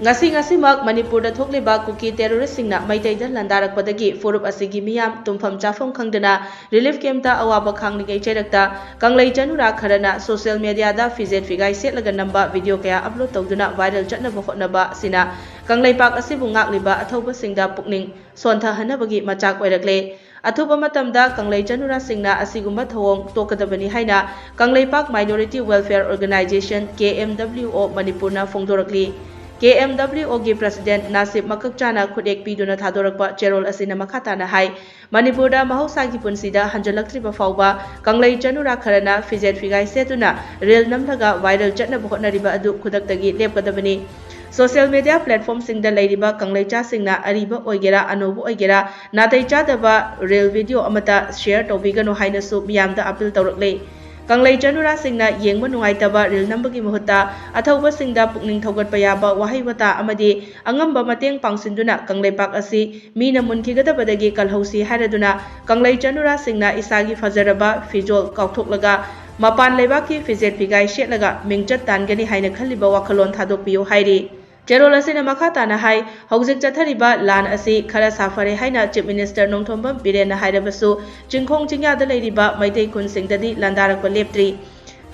ngasi Manipur da thokliba kuki terrorist singna maitai da landarak padagi forup asigi miyam tumpham chafam khangdana relief camp da awaba khangni gai cherakta kanglai janura kharana social media da fijet figai setlaga namba video kaya upload tawduna viral chatna bokhnaba sina kanglai pak asibu ngakliba athoba singda pukning sontha hanabagi machak oirakle athuba matamda kanglai janura singna asigumba thawong tokadabani haina kanglai pak minority welfare organization KMWO manipurna fongdorakli KMWO की president नासिब मककचाना खुदेक पीदुना थादोरकपा चेरोल असिना मखाताना हाई मणिपुरदा महौसागी पुनसिदा हंजलक्त्रिबा फाउबा कंगलै चनुरा खरना फिजेट फिगाई सेतुना रेल नमलगा वायरल चटना बहोटनरिबा अदु खुदक्तगी लेपकदबनी सोशल मीडिया प्लेटफॉर्म सिंगदा लैरिबा कंगलै चा सिंगना अरिबा ओइगेरा अनोबु ओइगेरा नातै चादबा रेल वीडियो अमता शेयर तौबिगनो हाइनसु मियामदा अपील तौरकले कंगलै चनुरा सिंगना येंगबा नुंगाइतबा रिल नंबगी मुहुत्ता अथौबा सिंगदा पुकनिंग थौगटपा याबा वाहैवता अमदि अंगंबा मतेंग पांगसिनदुना कंगलै पाक असि मीना मुनखिगदबदगी कलहौसी हारदुना कंगलै चनुरा सिंगना इसागी फजरबा फिजोल काउथोकलगा मपान लेबाकी फिजेट फिगाई शेटलगा मिंगचत तानगनी हाइना खल्लिबा वाखलोन थादोकपियो हाइरि चेरोल असिना मखाताना हाई हौजिक चथरिबा लान असि खरा साफरे हाइना चीफ मिनिस्टर नोंथोंबम बिरेना हाइरबसु चिंखोंग चिंयादा लैरिबा मैतै खुन सिंगददी लांदारकपा लेप्त्रि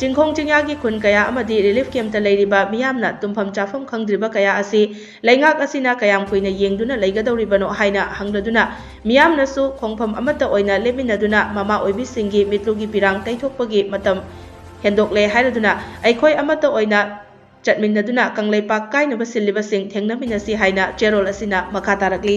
चिंखोंग चिंयागी खुन कया अमदि रिलीफ कैंपता लैरिबा मियामना तुमफम चाफम खंगद्रिबा कया असि लैंगाक असिना कयाम कुइना येंगदुना लैगदौरिबनो हाइना हंगलदुना मियामनासु खोंफम अमता ओइना लेमिनदुना ममा ओइबिसिंगी मित्लुगी पिरांग तैथोकपगी मतम हेंदोकले हाइरदुना अैखोय अमता ओइना चटमिनदुना कंगलै पाक काइनबा सिल्लिबसिंग थेंगनमिनसि हाइना चेरोल असिना मखा तारकली।